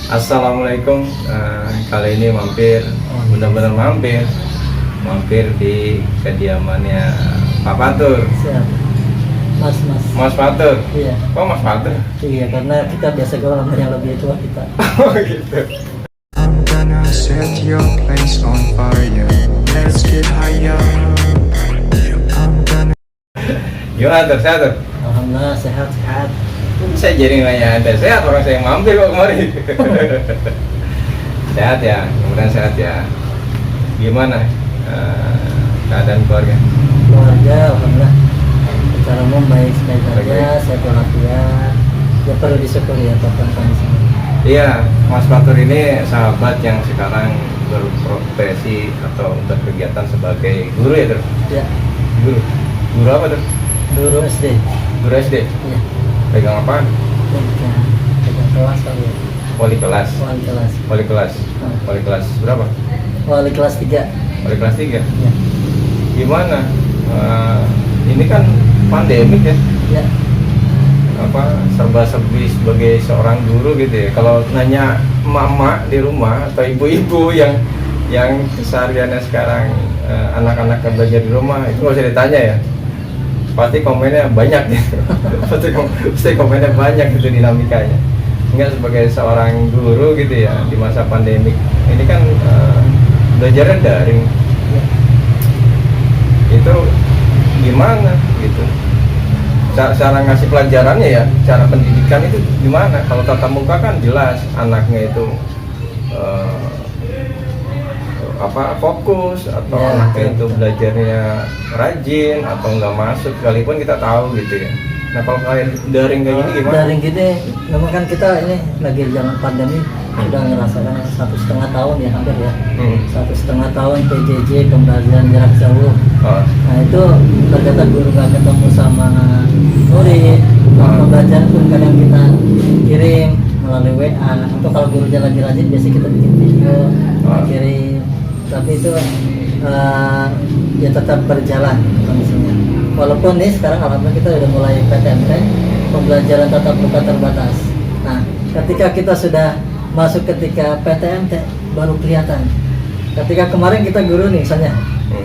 Assalamualaikum. Kali ini benar-benar mampir di kediamannya Pak Fatur. Siap. Mas Fatur. Iya. Kok Mas Fatur? Iya, karena kita biasa gaul sama yang lebih tua kita. Oh gitu. I'm gonna set your place on fire. Let's get higher. I'm gonna. Gimana Tur? Sehat Tur? Alhamdulillah sehat. Saya jadi nanya Anda sehat, orang saya yang mampir kok kemarin. Sehat ya, kemudian sehat ya. Gimana keadaan keluarga? Keluarga alhamdulillah secara umum baik saja, sehat walafiat. Ya perlu disyukuri ya tentang kondisinya. Iya, Mas Fatur ini sahabat yang sekarang berprofesi atau berkegiatan sebagai guru ya Tur? Ya, Guru apa Tur? guru SD. Guru SD? Iya. Pegang apaan? Pegang kelas kali ya. Wali kelas. Wali kelas berapa? Wali kelas 3. Wali kelas 3. Ya. Gimana? Ini kan pandemik ya. Ya. Serba-serbi sebagai seorang guru gitu ya. Kalau nanya emak-emak di rumah atau ibu-ibu yang kesehariannya sekarang anak-anak belajar di rumah itu nggak usah ditanya ya. Pasti komennya banyak gitu. pasti komennya banyak gitu dinamikanya. Enggak sebagai seorang guru gitu ya di masa pandemik ini kan belajarnya daring. Itu gimana gitu? Cara ngasih pelajarannya ya, cara pendidikan itu gimana? Kalau tatap muka kan jelas anaknya itu fokus atau ya, anaknya itu belajarnya rajin atau nggak masuk sekalipun kita tahu gitu ya. Nah kalau kayak daring kayak gini gimana? Daring gini, memang kan kita ini lagi zaman pandemi sudah ngerasakan 1,5 tahun ya hampir ya. 1,5 tahun PJJ pembelajaran jarak jauh. Nah itu ternyata guru nggak ketemu sama murid. Pembelajaran pun kadang kita kirim melalui WA atau kalau gurunya lagi rajin biasa kita bikin video kirim. Tapi itu ya tetap berjalan kondisinya. Walaupun nih sekarang alhamdulillah kita udah mulai PTMT, pembelajaran tatap muka terbatas. Nah, ketika kita sudah masuk ketika PTMT baru kelihatan. Ketika kemarin kita guru nih misalnya,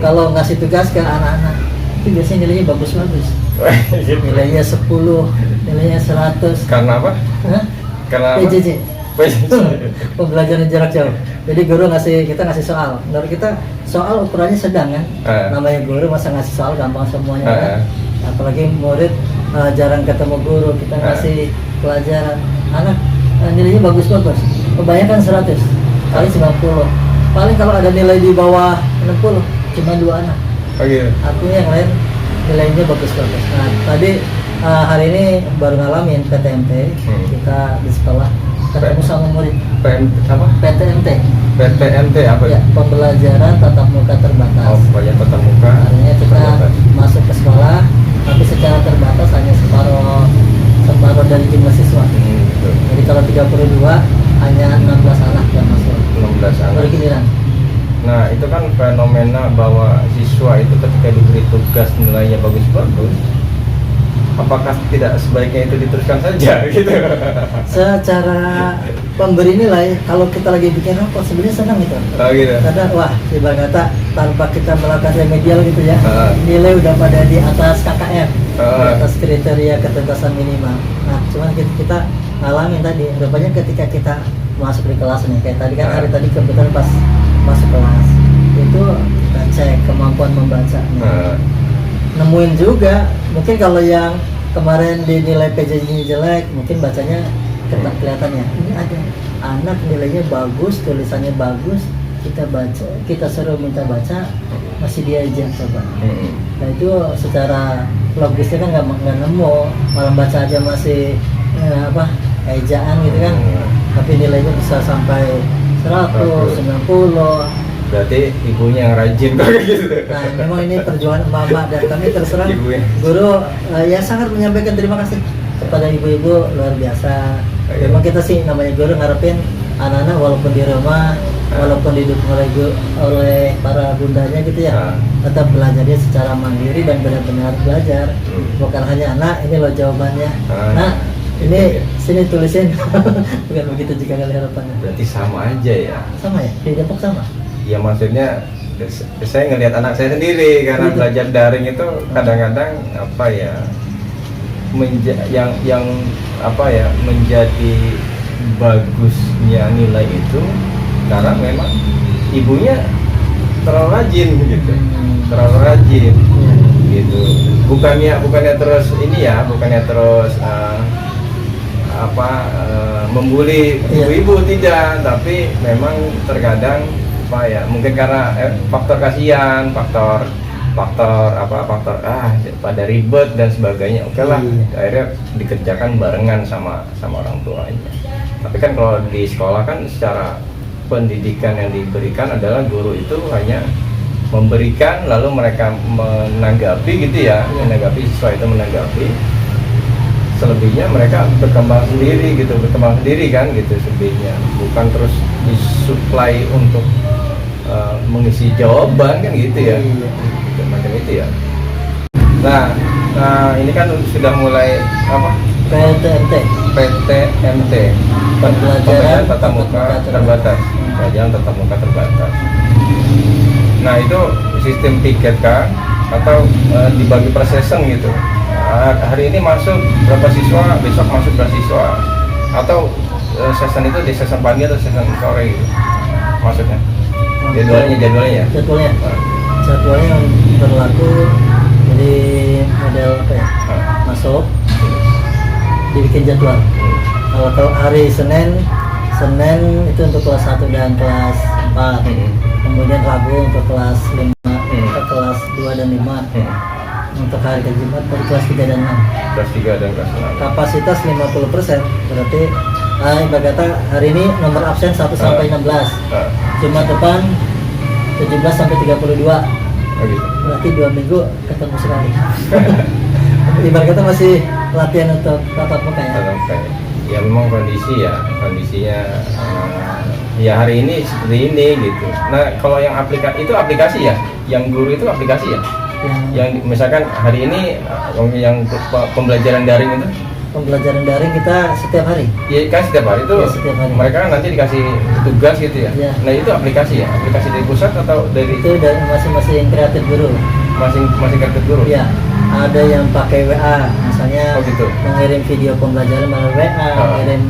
kalau ngasih tugas ke anak-anak itu biasanya nilainya bagus-bagus. Nilainya 10, nilainya 100. Karena apa? Hah? Karena apa? PJJ. Pembelajaran jarak jauh. Jadi guru kita ngasih soal. Menurut kita soal ukurannya sedang kan. Namanya guru masa ngasih soal gampang semuanya kan? Apalagi murid jarang ketemu guru, kita ngasih pelajaran. Anak nilainya bagus-bagus. Kebanyakan 100 kali 90. Paling kalau ada nilai di bawah 60 cuma 2 anak. Artinya yang lain nilainya bagus-bagus. Nah tadi hari ini baru ngalamin PTMT. Kita di sekolah ketemu sama murid. PTMT apa ya? Pembelajaran tatap muka terbatas. Oh, pembelajaran tatap muka. Artinya kita masuk ke sekolah, tapi secara terbatas hanya separuh dari jumlah siswa. Jadi kalau 32 hanya 16 anak yang masuk. 16 anak. Bergiliran. Nah itu kan fenomena bahwa siswa itu ketika diberi tugas nilainya bagus-bagus. Apakah tidak sebaiknya itu diteruskan saja gitu? Secara pemberi nilai, kalau kita lagi bikin apa sebenarnya senang gitu. Gitu. Karena wah, ibarat kata tanpa kita melakukan remedial gitu ya, nilai udah pada di atas KKM, di atas kriteria ketuntasan minimal. Nah, cuman kita ngalamin tadi, rupanya ketika kita masuk di kelas nih, kayak tadi kan hari tadi kebetulan pas masuk kelas, itu kita cek kemampuan membacanya. Nemuin juga, mungkin kalau yang kemarin dinilai PJJ jelek, mungkin bacanya kelihatannya. Ini ada anak nilainya bagus, tulisannya bagus, kita baca, kita suruh minta baca, masih diajak coba. Nah itu secara logisnya kan nggak nemu, malah baca aja masih ejaan gitu kan, tapi nilainya bisa sampai 100, 90. Berarti ibunya yang rajin kok gitu. Nah, memang ini perjuangan mama dan kami terserah guru ya sangat menyampaikan terima kasih kepada ibu-ibu luar biasa. Memang kita sih namanya guru ngarepin anak-anak walaupun di rumah, walaupun didukung oleh para bundanya gitu ya, tetap belajarnya secara mandiri dan benar-benar belajar. Bukan hanya anak ini loh jawabannya. Nah, Ini sini tulisin. Bukan begitu juga kali harapannya. Berarti sama aja ya. Sama ya? Di Depok sama? Ya maksudnya saya ngelihat anak saya sendiri karena Gitu. belajar daring itu kadang-kadang apa ya yang apa ya menjadi bagusnya nilai itu karena memang ibunya terlalu rajin gitu, terlalu rajin gitu. Bukannya terus ini ya, bukannya terus membuli ibu-ibu, tidak, tapi memang terkadang apa ya mungkin karena faktor kasihan, faktor pada ribet dan sebagainya. Oke lah, akhirnya dikerjakan barengan sama orang tuanya. Tapi kan kalau di sekolah kan secara pendidikan yang diberikan adalah guru itu hanya memberikan lalu mereka menanggapi gitu ya, menanggapi, siswa itu menanggapi. Selebihnya mereka berkembang sendiri kan gitu selebihnya, bukan terus disuplai untuk mengisi jawaban kan gitu ya, macam itu ya. Nah, ini kan sudah mulai apa? PTMT, pembelajaran tatap muka terbatas, pembelajaran tatap muka terbatas. Nah itu sistem tiket kan, atau dibagi per season gitu. Hari ini masuk berapa siswa, besok masuk berapa siswa, atau season itu di season pagi atau season sore gitu maksudnya. Jadwalnya yang berlaku jadi model apa ya, masuk dibikin jadwal. Kalau hari Senin itu untuk kelas 1 dan kelas 4, kemudian Rabu untuk kelas 5, kelas 2 dan 5, untuk hari Jumat dari kelas 3 dan 6. Kelas 3 dan kelas 6. Kapasitas 50%, berarti ibarat kata hari ini nomor absen 1 sampai 16. Jumat depan 17 sampai 32. Gitu. Berarti 2 minggu ketemu sekali. Ibarat kata masih latihan untuk tatap muka ya. Ya memang kondisinya ya hari ini seperti ini gitu. Nah kalau yang aplikasi ya, yang guru itu aplikasi ya. Yang misalkan hari ini yang pembelajaran daring itu. Pembelajaran daring kita setiap hari. Iya kan setiap hari itu. Ya, setiap hari. Mereka kan nanti dikasih tugas gitu ya. Ya. Nah itu aplikasi ya, aplikasi dari pusat atau dari itu dari masing-masing kreatif guru. Masing kreatif guru. Ya. Ada yang pakai WA, misalnya gitu. mengirim video pembelajaran melalui WA, mengirim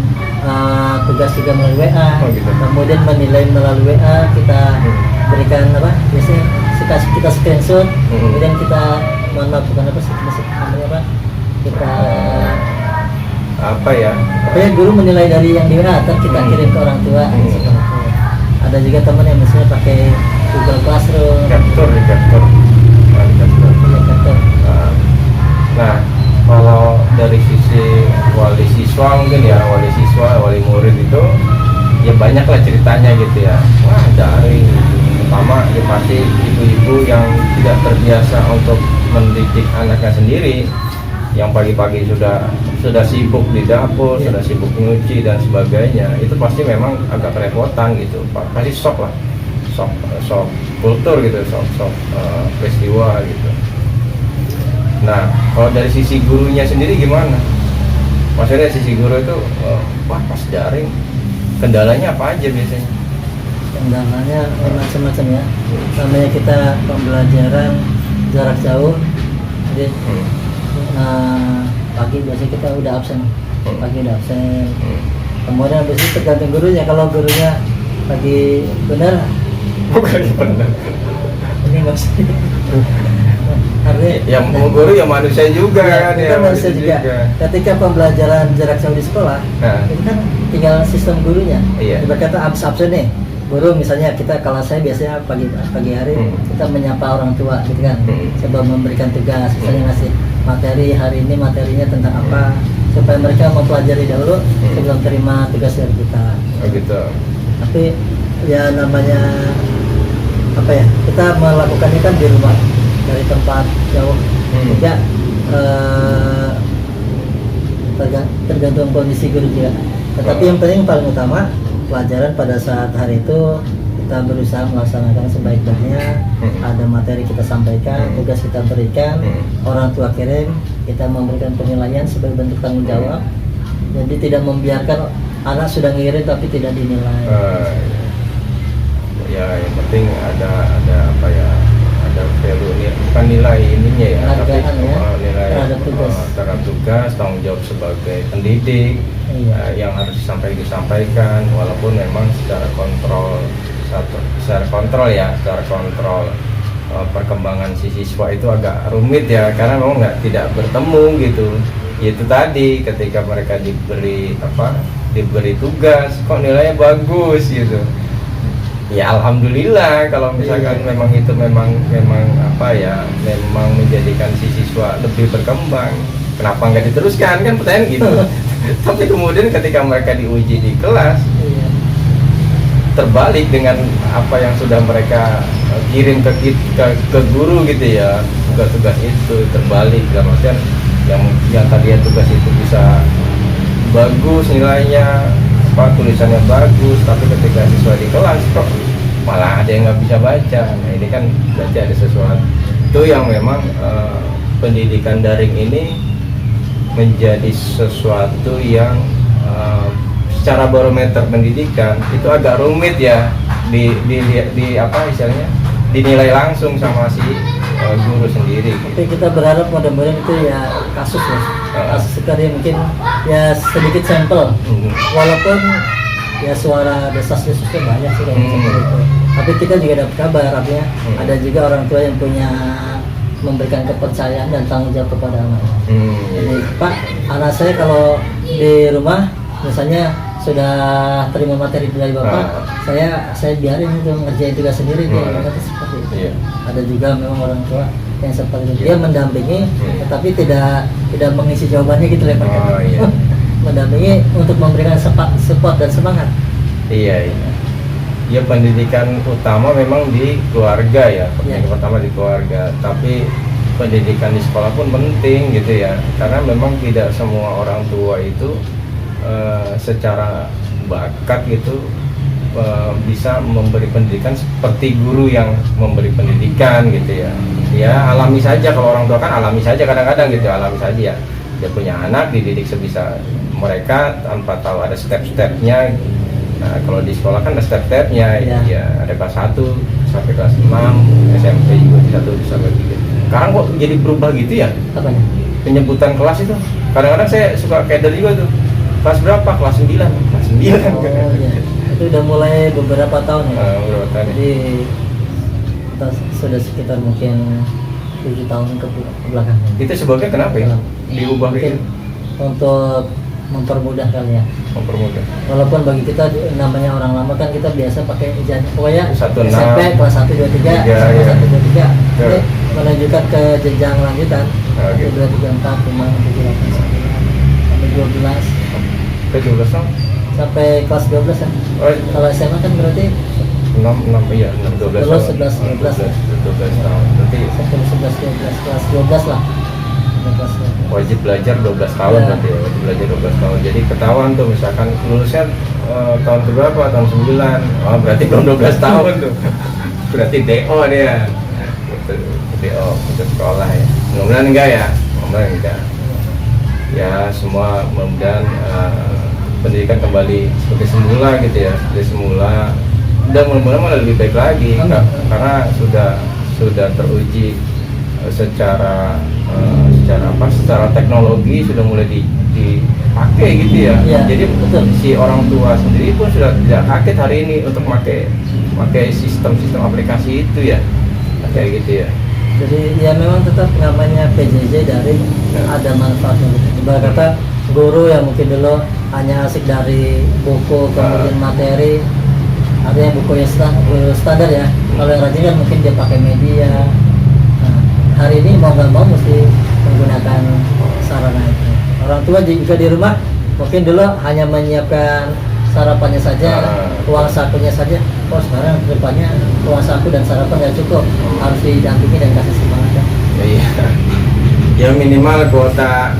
tugas juga melalui WA, gitu. Kemudian menilai melalui WA, kita berikan apa? Biasanya kita screenshot, kemudian kita bukan apa sih namanya apa? Kita apa ya? Pokoknya guru menilai dari yang di WA, terus kita kirim ke orang tua. Ada juga teman yang misalnya pakai Google Classroom. Capture. Nah, kalau dari sisi wali siswa mungkin ya, wali murid itu ya banyak lah ceritanya gitu ya. Wah daring gitu. Pertama ya pasti ibu-ibu yang tidak terbiasa untuk mendidik anaknya sendiri, yang pagi-pagi sudah sibuk di dapur, sudah sibuk nyuci dan sebagainya, itu pasti memang agak kerepotan gitu. Pasti shock kultur gitu, shock peristiwa gitu. Nah, kalau dari sisi gurunya sendiri gimana? Maksudnya sisi guru itu, pas daring, kendalanya apa aja biasanya? Kendalanya macam-macam ya. Namanya kita pembelajaran jarak jauh, jadi pagi biasanya kita udah absen, Kemudian habis itu tergantung gurunya. Kalau gurunya lagi benar, ini nggak usah. Artinya yang guru ya manusia juga kan ya, manusia juga. Ketika pembelajaran jarak jauh di sekolah, itu kan tinggal sistem gurunya. Ibarat kata absen nih, guru misalnya kalau saya biasanya pagi hari kita menyapa orang tua gitu kan, coba memberikan tugas, misalnya ngasih materi hari ini materinya tentang apa, supaya mereka mempelajari dahulu sebelum terima tugas dari kita. Gitu. Tapi ya namanya apa ya, kita melakukannya kan di rumah dari tempat jauh, juga tergantung kondisi guru juga. Tetapi yang paling utama pelajaran pada saat hari itu kita berusaha melaksanakan sebaik-baiknya. Ada materi kita sampaikan, tugas kita berikan, orang tua kirim, kita memberikan penilaian sebagai bentuk tanggung jawab. Jadi tidak membiarkan anak sudah ngirit tapi tidak dinilai. Ya yang penting ada apa ya, ada value nih, bukan nilai ininya ya, tapi Hargaan ya, nilai terhadap tugas, tanggung jawab sebagai pendidik. Iya. Yang harus disampaikan walaupun memang secara kontrol perkembangan si siswa itu agak rumit ya, karena memang tidak bertemu gitu. Itu tadi ketika mereka diberi tugas kok nilainya bagus gitu, ya alhamdulillah. Kalau misalkan memang itu memang menjadikan si siswa lebih berkembang, kenapa nggak diteruskan, kan pertanyaan gitu. Tapi kemudian ketika mereka diuji di kelas, terbalik dengan apa yang sudah mereka kirim ke guru gitu ya, tugas-tugas itu terbalik dalam artian yang tadinya tugas itu bisa bagus nilainya, tulisannya bagus, tapi ketika siswa di kelas kok malah ada yang nggak bisa baca. Nah ini kan berarti ada sesuatu yang memang pendidikan daring ini menjadi sesuatu yang secara barometer pendidikan itu agak rumit ya, dinilai langsung sama si guru sendiri. Tapi kita berharap mudah-mudahan itu ya kasus sekali, mungkin ya sedikit sampel. Walaupun ya suara desas-desusnya banyak sih kayak seperti itu. Tapi kita juga dapat kabar, artinya ada juga orang tua yang punya memberikan kepercayaan dan tanggung jawab kepada anak. Jadi Pak, anak saya kalau di rumah misalnya sudah terima materi dari Bapak, saya biarin itu ngerjain tugas sendiri dia, seperti itu. Ada juga memang orang tua yang seperti itu, dia mendampingi, tetapi tidak mengisi jawabannya gitu ya Pak. Mendampingi untuk memberikan support dan semangat. Iya. Ya pendidikan utama memang di keluarga ya, yang pertama di keluarga. Tapi pendidikan di sekolah pun penting gitu ya, karena memang tidak semua orang tua itu secara bakat gitu bisa memberi pendidikan seperti guru yang memberi pendidikan gitu ya. Ya alami saja, kalau orang tua kan alami saja kadang-kadang gitu, alami saja ya. Dia punya anak dididik sebisa mereka tanpa tahu ada step-stepnya. Nah kalau di sekolah kan ada step-stepnya ya, ada kelas 1 sampai kelas 6, SMP juga di 1 sampai 3. Sekarang kok jadi berubah gitu ya? Apanya? Penyebutan kelas itu kadang-kadang saya suka keder juga tuh. Kelas berapa? Kelas 9. Kelas 9 kan. Iya. Itu udah mulai beberapa tahun ya. Beberapa tahun. Jadi kita sudah sekitar mungkin 7 tahun ke belakang. Itu sebabnya kenapa ya? Diubah mungkin untuk mempermudah kali ya. Mempermudah. Walaupun bagi kita namanya orang lama kan kita biasa pakai ijazah. Pokoknya 1, SMP kelas 1 2 3, SMP 1 2 3. Ini menunjukkan ke jenjang lanjutan. 1 2 3 4 5 6 7 8 9 sampai 12. Ke 12 tahun? Sampai kelas 12 ya. Kalau SMA kan berarti 6 iya 12 tahun. 11 12 tahun. Berarti 11 12 kelas 12 lah. Wajib belajar 12 tahun berarti ya. Wajib belajar 12 tahun. Jadi ketahuan tuh misalkan lulusnya tahun berapa? Tahun 9. Oh, berarti belum 12 tahun tuh. Berarti DO dia. DO untuk sekolah ya. Mudah-mudahan enggak ya. Mudah-mudahan enggak. Ya semua mudah-mudahan pendidikan kembali seperti semula gitu ya, seperti semula, dan mudah-mudahan malah lebih baik lagi karena sudah teruji secara teknologi sudah mulai dipakai gitu ya. Jadi si orang tua sendiri pun sudah tidak kaget hari ini untuk pakai sistem aplikasi itu ya, kayak gitu ya. Jadi ya memang tetap namanya PJJ dari ada manfaatnya. Ibarat kata guru yang mungkin dulu hanya asik dari buku kemudian materi, artinya buku yang standar ya. Kalau yang rajin kan mungkin dia pakai media. Nah, hari ini mau nggak mau mesti menggunakan sarana itu. Orang tua juga di rumah mungkin dulu hanya menyiapkan sarapannya saja, uang sakunya saja. Oh sekarang kedepannya uang saku dan sarapan nggak cukup, harus didampingi dan kasih semangat ya. Iya. Ya minimal kuota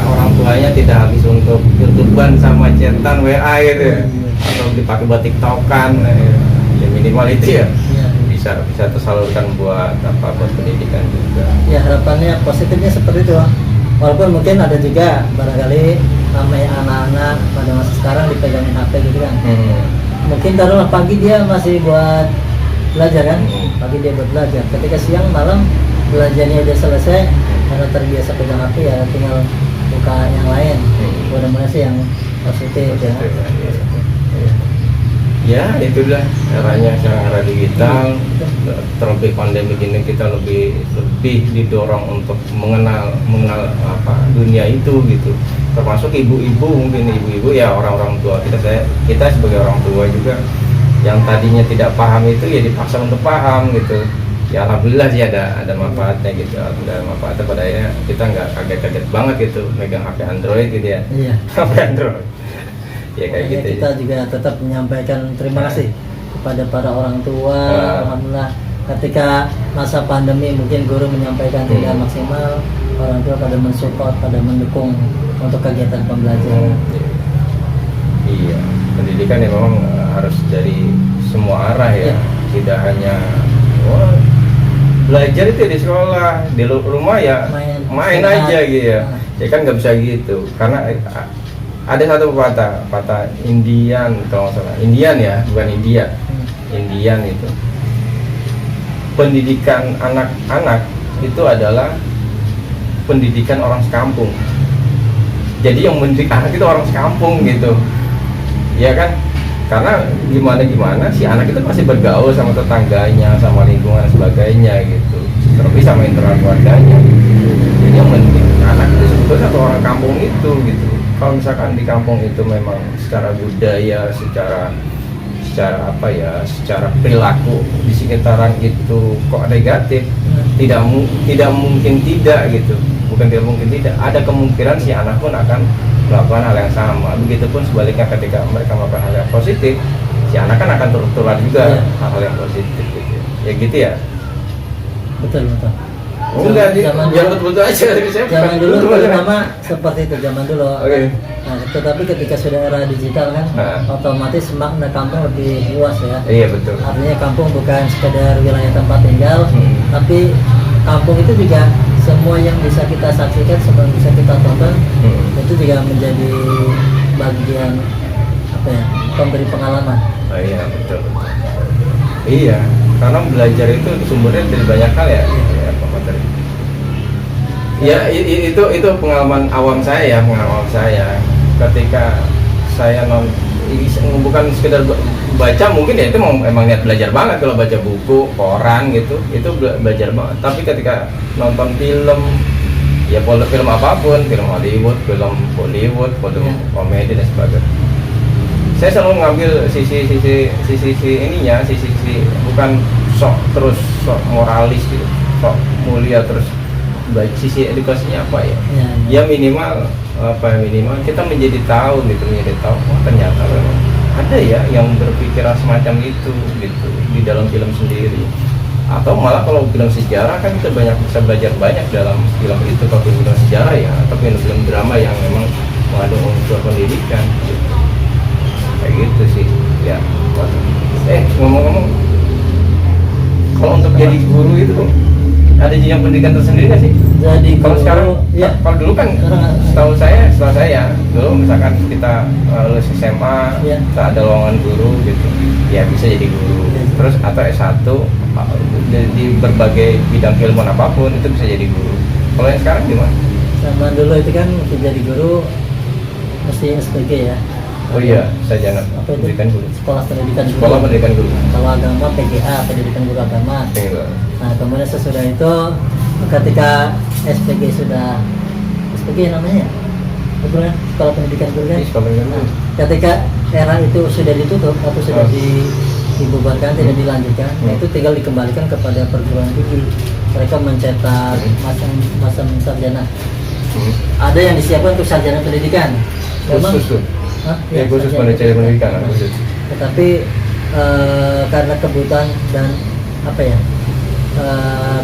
orang tuanya tidak habis untuk YouTubean sama chatan WA gitu ya. Atau dipakai buat TikTokan. Ya minimal itu ya. Bisa tersalurkan buat pendidikan juga. Ya harapannya positifnya seperti itu. Walaupun mungkin ada juga barangkali namanya anak-anak pada masa sekarang dipegangin HP gitu kan. Mungkin taruhlah pagi dia masih buat belajar kan, pagi dia buat belajar. Ketika siang malam belajarnya udah selesai, karena terbiasa pegang HP ya tinggal buka yang lain. Mudah-mudahan sih yang positif ya. Ya itulah eranya sekarang, era digital. Terlebih pandemi ini kita lebih didorong untuk mengenal apa dunia itu gitu. Termasuk ibu-ibu, mungkin ibu-ibu ya, orang-orang tua kita sebagai orang tua juga yang tadinya tidak paham itu ya dipaksa untuk paham gitu. Ya alhamdulillah sih ada manfaatnya gitu. Ada manfaatnya, pada akhirnya kita nggak kaget-kaget banget gitu megang HP Android gitu ya. Iya. HP Android. Ya kayak gitu. Kita juga tetap menyampaikan terima kasih kepada para orang tua. Alhamdulillah ketika masa pandemi mungkin guru menyampaikan tidak maksimal, orang tua pada mensupport, pada mendukung untuk kegiatan pembelajaran. Iya, pendidikan ya memang harus dari semua arah ya, tidak hanya belajar itu di sekolah, di rumah ya main aja gitu ya. Ya kan nggak bisa gitu, karena ada satu patah Indian kalau nggak salah, Indian ya, bukan India. Indian itu pendidikan anak-anak itu adalah pendidikan orang sekampung. Jadi yang mendidik anak itu orang sekampung gitu, ya kan? Karena gimana si anak itu masih bergaul sama tetangganya, sama lingkungan sebagainya gitu, terlebih sama internal keluarganya. Jadi yang mendidik anak itu sebetulnya satu orang kampung itu gitu. Kalau misalkan di kampung itu memang secara budaya, secara perilaku di sekitaran itu kok negatif, tidak mungkin tidak gitu. Bukan tidak mungkin tidak, ada kemungkinan si anak pun akan melakukan hal yang sama. Begitupun sebaliknya, ketika mereka melakukan hal yang positif, si anak kan akan tertular juga hal-hal yang positif gitu. Ya gitu ya. Betul. Enggak, jangan betul-betul aja. Zaman dulu terutama seperti itu, zaman dulu. Okay. Nah, tetapi ketika sudah era digital kan, otomatis makna kampung lebih luas ya. Iya betul. Artinya kampung bukan sekedar wilayah tempat tinggal, tapi kampung itu juga semua yang bisa kita saksikan, semua yang bisa kita tonton, itu juga menjadi bagian apa ya, pemberi pengalaman. Oh iya betul. Iya, karena belajar itu sumbernya dari banyak hal ya. Ya itu pengalaman awam saya ketika saya bukan sekedar baca, mungkin ya itu emang niat belajar banget. Kalau baca buku, koran gitu, itu belajar banget. Tapi ketika nonton film, ya film apapun, film Hollywood, film Bollywood, film komedi dan sebagainya, saya selalu ngambil sisi ininya, sisi bukan sok moralis gitu, sok mulia terus. Baik sisi edukasinya apa ya? Ya minimal kita menjadi tahu oh ternyata memang ada ya yang berpikiran semacam itu gitu di dalam film sendiri. Atau malah kalau film sejarah kan kita bisa belajar banyak dalam film itu, kalau film sejarah ya, atau film drama yang memang mengandung unsur pendidikan gitu. Kayak gitu sih ya. Ngomong-ngomong, kalau untuk jadi guru itu ada jenjang pendidikan tersendiri nggak sih? Jadi kalau sekarang, ya. Kalau dulu kan, setahu saya dulu misalkan kita lulus SMA, ada lowongan guru gitu, ya bisa jadi guru. Terus atau S1 di berbagai bidang keilmuan apapun itu bisa jadi guru. Kalau yang sekarang gimana? Zaman dulu itu kan jadi guru mesti SPG ya. Oh iya, sarjana pendidikan guru. Sekolah pendidikan guru. Sekolah pendidikan guru. Kalau agama PGA, pendidikan guru agama. Nah, kemudian sesudah itu ketika SPG namanya, betul kan? Sekolah pendidikan guru kan? Nah, ketika era itu sudah ditutup atau sudah dibubarkan, tidak dilanjutkan, itu tinggal dikembalikan kepada perguruan tinggi. Mereka mencetak macam sarjana. Ada yang disiapkan untuk sarjana pendidikan. Khusus sarjana pendidikan. Tetapi karena kebutuhan dan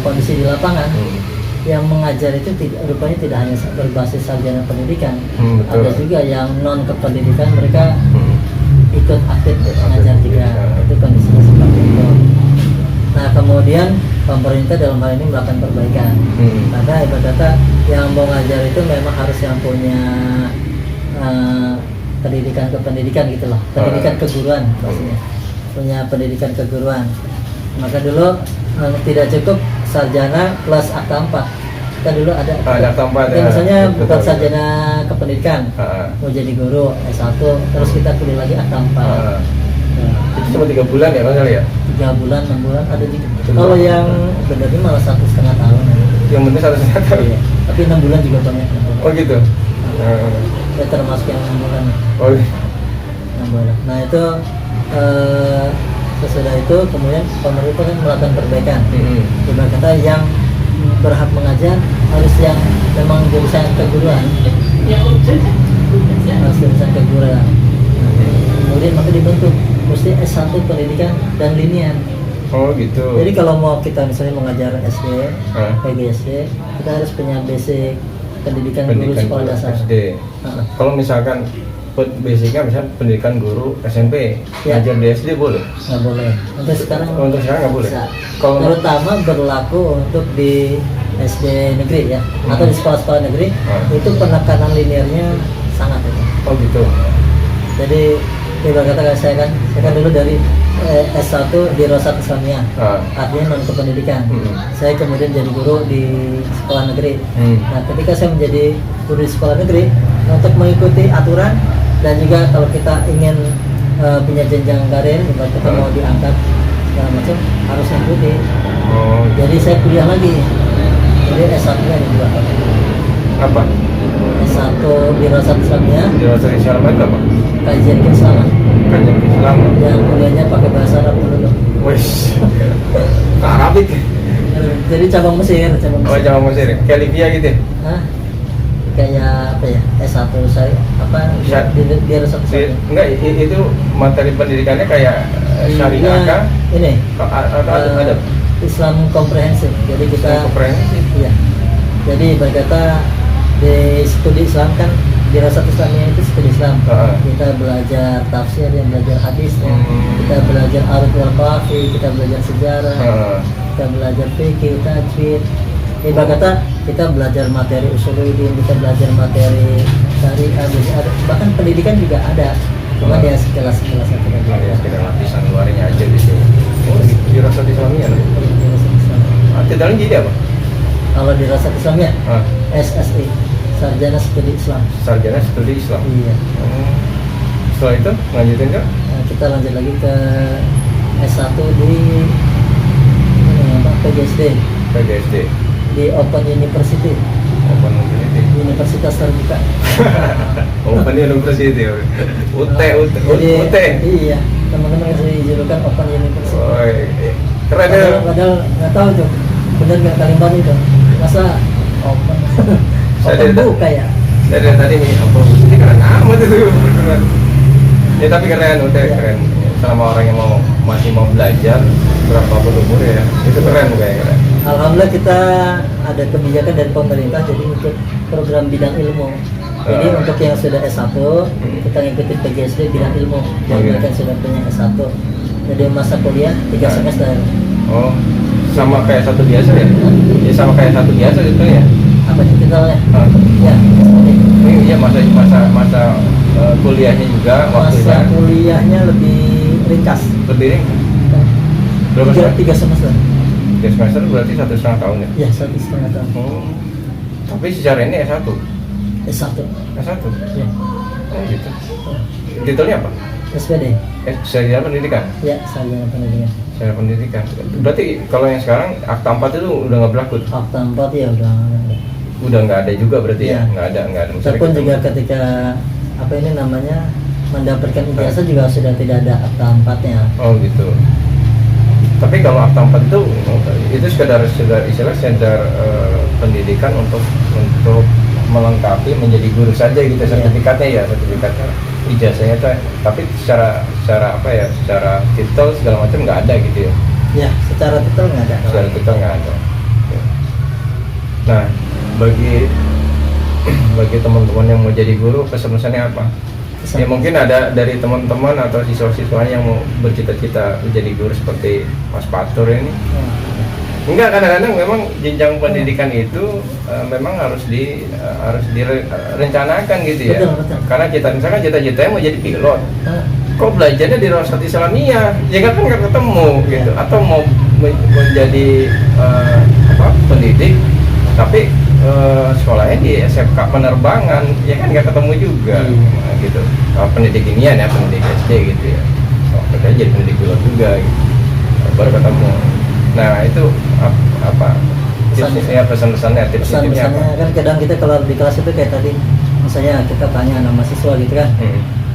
kondisi di lapangan, yang mengajar itu rupanya tidak hanya berbasis sarjana pendidikan, ada juga yang non kependidikan, mereka ikut aktif mengajar juga. Itu kondisinya seperti itu. Nah kemudian pemerintah dalam hal ini melakukan perbaikan. Maka ibarat kata yang mau ngajar itu memang harus yang punya pendidikan kependidikan gitu loh, pendidikan keguruan maksudnya, punya pendidikan keguruan. Maka dulu tidak cukup sarjana plus akta 4. Kita dulu ada akta 4 ya. Misalnya bukan sarjana kependidikan, mau jadi guru S1, terus kita pilih lagi akta 4. Itu cuma 3 bulan ya Bang kali ya? 3 bulan, 6 bulan ada juga. Kalau yang benernya malah 1,5 tahun. Yang penting 1,5 tahun. Iya. Tapi 6 bulan juga banyak. Oh gitu. Ya termasuk yang 6 bulan. Oh. 6 bulan. Nah itu sesudah itu kemudian pemerintah kan melakukan perbaikan. Ibarat kata yang berhak mengajar harus yang memang jurusan keguruan. Harus jurusan keguruan. Kemudian maka dibentuk mesti S1 pendidikan dan linear. Oh gitu. Jadi kalau mau kita misalnya mengajar SD, PGSD, kita harus punya basic pendidikan guru sekolah dasar. SD. Kalau misalkan basicnya misalnya pendidikan guru SMP, ngajar di SD boleh? Nggak boleh. Untuk sekarang nggak boleh. Bisa. Kalau terutama berlaku untuk di SD negeri ya, atau di sekolah-sekolah negeri, itu penekanan linearnya sangat itu. Oh gitu. Jadi ibarat kata saya kan dulu dari S1 di Rosat Islamiyah, artinya non kependidikan. Saya kemudian jadi guru di sekolah negeri. Nah, ketika saya menjadi guru di sekolah negeri, untuk mengikuti aturan dan juga kalau kita ingin punya jenjang karir, ibarat kita mau diangkat segala macam harus mengikuti. Jadi saya kuliah lagi. Jadi S1-nya ada 2 tahun. Apa? S1 di Rosat Islamiyah. Di Rosat Islamiyah itu apa? Kajian keislaman. Kajian keislaman. Yang kuliahnya pakai bahasa Arab dulu. Wes. Arabik. Jadi cabang Mesir. Oh, cabang Mesir. Kayak Libya gitu. Hah? Kayak apa ya? S1 saya apa? Di Rosat Islamiyah. Enggak, itu materi pendidikannya kayak syariah kah? Ini. Ada Islam komprehensif. Jadi kita komprehensif. Iya. Jadi berkata di studi Islam kan di Rosat Islamiyah itu studi Islam. Kita belajar tafsir, yang belajar hadisnya, kita belajar arut wal qafi, kita belajar sejarah, kita belajar fikih, tajwid. Ibarat kata kita belajar materi usuluddin, kita belajar materi syariah, bahkan pendidikan juga ada. Cuma dia sekelas-sekelas aja. Ya, sekedar lapisan luarnya aja di sini. Oh, di Rosat Islamiyah. Titelnya jadi apa? Kalau di Rosat Islamiyah, SSI, Sarjana Studi Islam. Sarjana Studi Islam. Iya. Setelah itu lanjutin nggak? Nah, kita lanjut lagi ke S1 di PGSD. PGSD. Di Open University. Open University. Universitas terbuka. Open University. UT. Iya. Teman-teman yang dijulukan Open University. Oh, keren ya. Padahal nggak tahu tuh, benar nggak kalimat itu. Masa open? Open buka ya. Dari tadi nih Open University keren amat itu. Ya tapi keren, UT keren. Selama orang yang masih mau belajar berapapun umur ya, itu keren kayak keren. Alhamdulillah kita ada kebijakan dari pemerintah jadi untuk program bidang ilmu. Jadi untuk yang sudah S1 kita ngikutin PGSD bidang ilmu. Yang mereka sudah punya S1. Jadi masa kuliah 3 semester. Oh, sama kayak satu biasa ya? Ya sama kayak satu biasa gitu ya? Apa ceritanya? Ya. Ini iya masa kuliahnya juga waktunya. Masa kuliahnya lebih ringkas. Lebih ringkas. Berapa semester? 3 semester. 3 semester berarti 1,5 tahun ya? Ya 1,5 tahun. Tapi secara ini S1? S1. S1? Ya. Oh gitu. Titelnya apa? SPD. Sarjana Pendidikan? Ya, sarjana pendidikan. Sarjana Pendidikan. Berarti kalau yang sekarang akta 4 itu udah nggak berlaku? Akta 4 ya udah nggak ada juga berarti ya? Nggak ada. Walaupun juga ketika apa ini namanya mendapatkan ijazah juga sudah tidak ada akta 4-nya. Oh gitu. Tapi kalau akta 4 itu sekedar istilah sekedar pendidikan untuk melengkapi menjadi guru saja gitu sertifikatnya sertifikatnya ijazahnya tuh, tapi secara apa ya, secara titel segala macam nggak ada gitu ya? Ya, secara titel nggak ada. Secara titel nggak ada. Nah, bagi teman-teman yang mau jadi guru, pesan-pesannya apa? Ya mungkin ada dari teman-teman atau siswa-siswanya yang mau bercita-cita menjadi guru seperti Mas Fatur ini. Enggak, kadang-kadang memang jenjang pendidikan itu memang harus direncanakan gitu ya. Betul. Karena misalkan cita-citanya mau jadi pilot, kok belajarnya di Rosat Islamiyah, ya kan nggak ketemu gitu. Atau mau menjadi pendidik, tapi sekolahnya di SMK penerbangan, ya kan nggak ketemu juga, gitu. Pendidik inian ya, pendidik SD gitu ya. Kita jadi pendidik pilot juga, gitu. Baru ketemu. Nah itu apa pesan-pesannya, tips-tipsnya apa? Kan kadang kita kalau di kelas itu kayak tadi, misalnya kita tanya nama siswa gitu kan,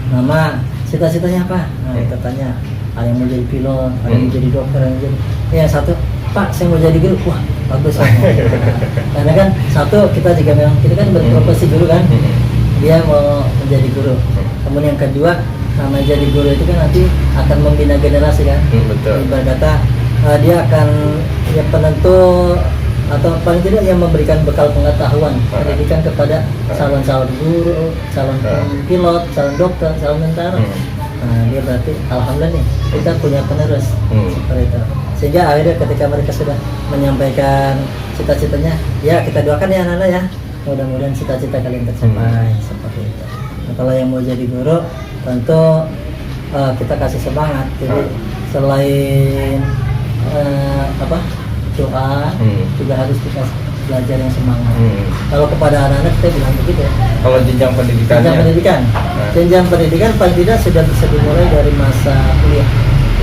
nama cita-citanya apa? Nah kita tanya, ada yang mau jadi pilot, ada yang mau jadi dokter, ada yang jadi, yang satu, Pak saya mau jadi guru, wah bagus. Karena kan satu kita juga memang kita kan berprofesi guru kan, dia mau menjadi guru. Kemudian yang kedua, nama jadi guru itu kan nanti akan membina generasi kan. Betul. Ibarat kata dia akan ya penentu atau paling tidak yang memberikan bekal pengetahuan pendidikan kepada calon-calon guru, calon pilot, calon dokter, calon tentara. Nah dia berarti alhamdulillah nih kita punya penerus seperti itu. Sehingga akhirnya ketika mereka sudah menyampaikan cita-citanya, ya kita doakan ya anak-anak ya, mudah-mudahan cita-cita kalian tercapai seperti itu. Nah, kalau yang mau jadi guru tentu kita kasih semangat. Jadi selain doa juga harus kita belajar yang semangat. Kalau kepada anak-anak kita bilang begitu ya. Kalau jenjang pendidikan, jenjang pendidikan paling tidak sudah bisa dimulai dari masa kuliah.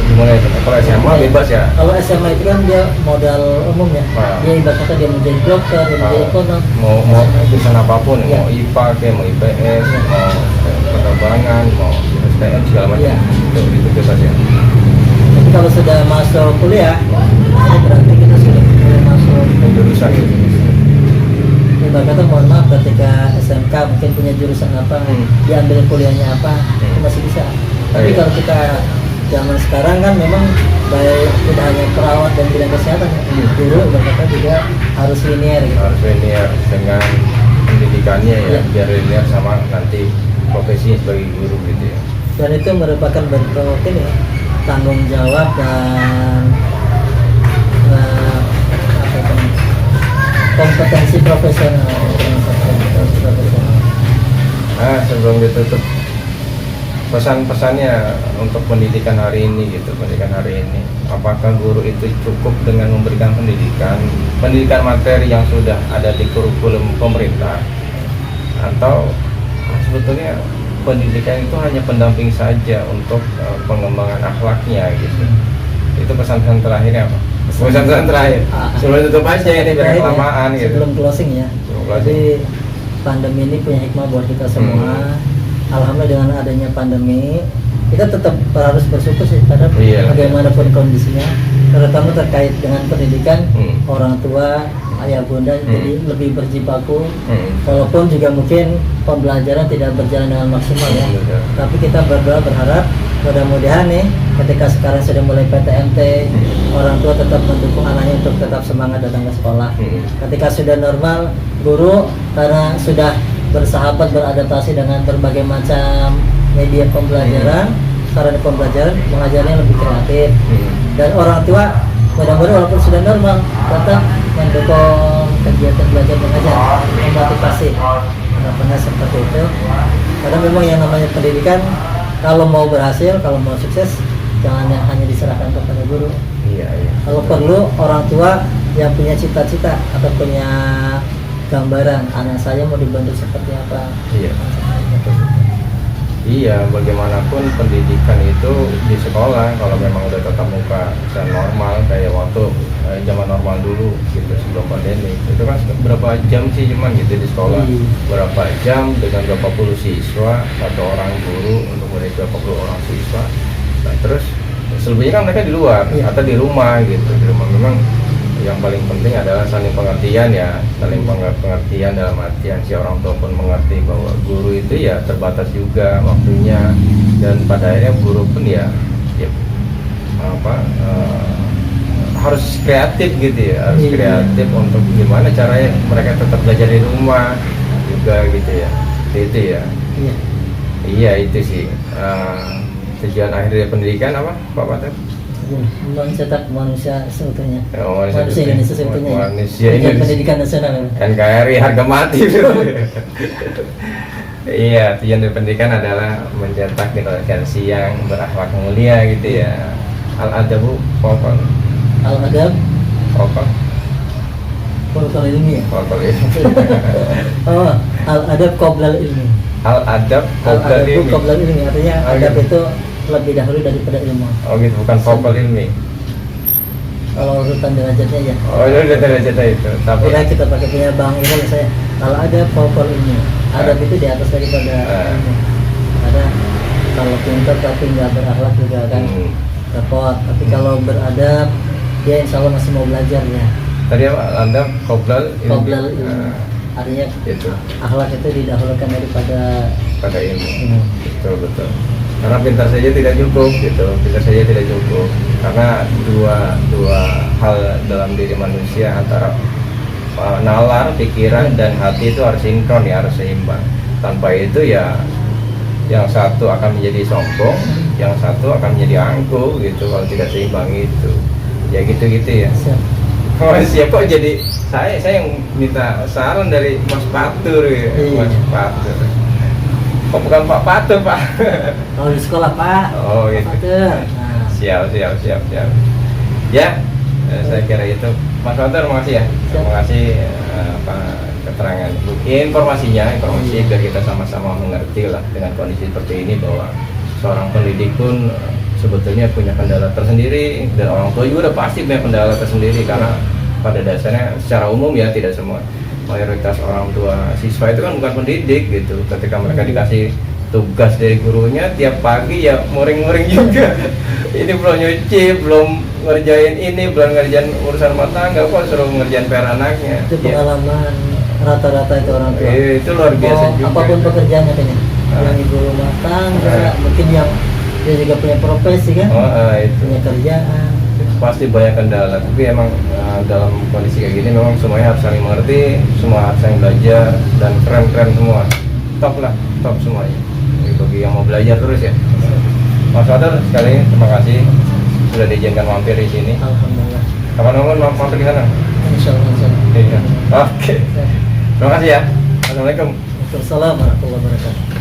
Dimulai kalau SMA bebas ya. Kalau SMA itu kan dia modal umum ya. Dia ibarat kata dia mau jadi dokter, dia mau jadi ekonom. Mau jurusan apapun, mau IPA kayak mau IPS, mau penerbangan, mau STM segala macam. Itu bebas ya. Tapi kalau sudah masuk kuliah, berarti kita sudah mulai masuk jurusan gitu. Ibarat kata mohon maaf ketika SMK mungkin punya jurusan apa, diambil kuliahnya apa, itu masih bisa. Tapi kalau kita zaman sekarang kan memang baik tidak hanya perawat dan bidang kesehatan ya, guru ibarat kata juga harus linear gitu. Harus linear dengan pendidikannya ya, biar linear sama nanti profesinya sebagai guru gitu ya. Dan itu merupakan bentuk ini ya, tanggung jawab dan kompetensi profesional. Sebelum ditutup, pesan-pesannya untuk pendidikan hari ini gitu, apakah guru itu cukup dengan memberikan pendidikan materi yang sudah ada di kurikulum pemerintah, atau sebetulnya pendidikan itu hanya pendamping saja untuk pengembangan akhlaknya gitu? Itu pesan-pesan terakhirnya apa? Pesan-pesan terakhir sebelum tutup aja ini biar kelamaan gitu. Sebelum closing ya. Jadi pandemi ini punya hikmah buat kita semua. Alhamdulillah dengan adanya pandemi kita tetap harus bersyukur sih terhadap bagaimanapun kondisinya, terutama terkait dengan pendidikan orang tua, ayah bunda jadi lebih berjibaku. Walaupun juga mungkin pembelajaran tidak berjalan dengan maksimal ya. Tapi kita berharap mudah-mudahan nih ketika sekarang sudah mulai PTMT, orang tua tetap mendukung anaknya untuk tetap semangat datang ke sekolah. Ketika sudah normal, guru karena sudah bersahabat beradaptasi dengan berbagai macam media pembelajaran, sarana pembelajaran, mengajarnya lebih kreatif. Dan orang tua mudah-mudahan walaupun sudah normal tetap mendukung kegiatan belajar mengajar, memotivasi. Harapannya seperti itu. Karena memang yang namanya pendidikan, kalau mau berhasil, kalau mau sukses, jangan hanya diserahkan kepada guru. Kalau perlu orang tua yang punya cita-cita atau punya gambaran anak saya mau dibantu seperti apa. Iya, bagaimanapun pendidikan itu di sekolah kalau memang udah tatap muka dan normal kayak waktu zaman normal dulu gitu sebelum pandemi, itu kan berapa jam sih cuman gitu di sekolah, berapa jam dengan berapa puluh siswa, satu orang guru untuk berapa puluh orang siswa. Nah terus selebihnya kan mereka di luar atau di rumah gitu. Di rumah memang yang paling penting adalah saling pengertian ya, saling pengertian dalam artian si orang tua pun mengerti bahwa guru itu ya terbatas juga waktunya, dan pada akhirnya guru pun harus kreatif gitu ya, harus kreatif untuk gimana caranya mereka tetap belajar di rumah juga gitu ya. Itu ya. Iya itu sih tujuan akhir dari pendidikan apa Pak Pater? mencetak manusia seutuhnya. Oh, Manusia Indonesia seutuhnya. Ya. Manusia Pendidikan Indonesia. pendidikan nasional. Ya. NKRI harga mati. Iya, tujuan dari pendidikan adalah mencetak generasi yang berakhlak mulia gitu ya. Al-adabu pokok. Al-adab Pokok. Pokok ilmi ya. Pokok ini. Oh, al-adab qoblal ilmi. Al-adab Al-adab ilmi. qoblal ilmi artinya Oh, adab gitu. itu lebih dahulu daripada ilmu. Oh gitu, bukan pokok ilmi. Kalau urutan derajatnya ya. Oh itu udah derajatnya itu. Tapi Udah kita pakai punya Bang Irul saya. Kalau ada pokok ilmi, adab itu di atas daripada ilmu. Ada kalau pintar tapi nggak berakhlak juga kan repot. Tapi kalau beradab dia insya Allah masih mau belajar ya. tadi Anda qoblal ilmi. Qoblal ilmi. Artinya Itu akhlak itu didahulukan daripada pada ilmu. ilmu. Betul. Karena pintar saja tidak cukup gitu. Pintar saja tidak cukup. Karena dua hal dalam diri manusia antara nalar, pikiran dan hati itu harus sinkron ya, harus seimbang. Tanpa itu ya yang satu akan menjadi sombong, yang satu akan menjadi angkuh gitu kalau tidak seimbang itu. Ya gitu-gitu ya. Siap. Oh siap kok jadi saya yang minta saran dari Mas Patur ya. Iya. Mas Patur. Oh bukan Pak Patur Pak. Kalau di sekolah Pak. Oh gitu. Pater. Nah, Siap. Ya, saya kira itu. Mas Patur, makasih ya. Siap. Terima kasih keterangan, informasi biar kita sama-sama mengerti lah dengan kondisi seperti ini bahwa seorang pendidik pun sebetulnya punya kendala tersendiri dan orang tua juga udah pasti punya kendala tersendiri karena pada dasarnya secara umum ya tidak semua mayoritas orang tua siswa itu kan bukan pendidik gitu. Ketika mereka dikasih tugas dari gurunya tiap pagi ya muring-muring juga. Ini belum nyuci, belum ngerjain ini, belum ngerjain urusan rumah tangga, kok suruh ngerjain PR anaknya. itu pengalaman rata-rata itu orang tua. Itu luar biasa juga. Apapun pekerjaannya katanya. Yang ibu rumah tangga, mungkin yang dia juga punya profesi kan, Itu punya kerjaan. pasti banyak kendala. Tapi emang dalam kondisi kayak gini memang semuanya harus saling mengerti, semua harus saling belajar dan keren semua. Top semuanya. Bagi yang mau belajar terus ya. Mas Patur, sekali lagi terima kasih sudah diizinkan mampir di sini. Alhamdulillah. Kapan-kapan mampir di sana? Insya Allah. Iya. Oke. Terima kasih ya. Assalamualaikum. Waalaikumsalam warahmatullahi wabarakatuh.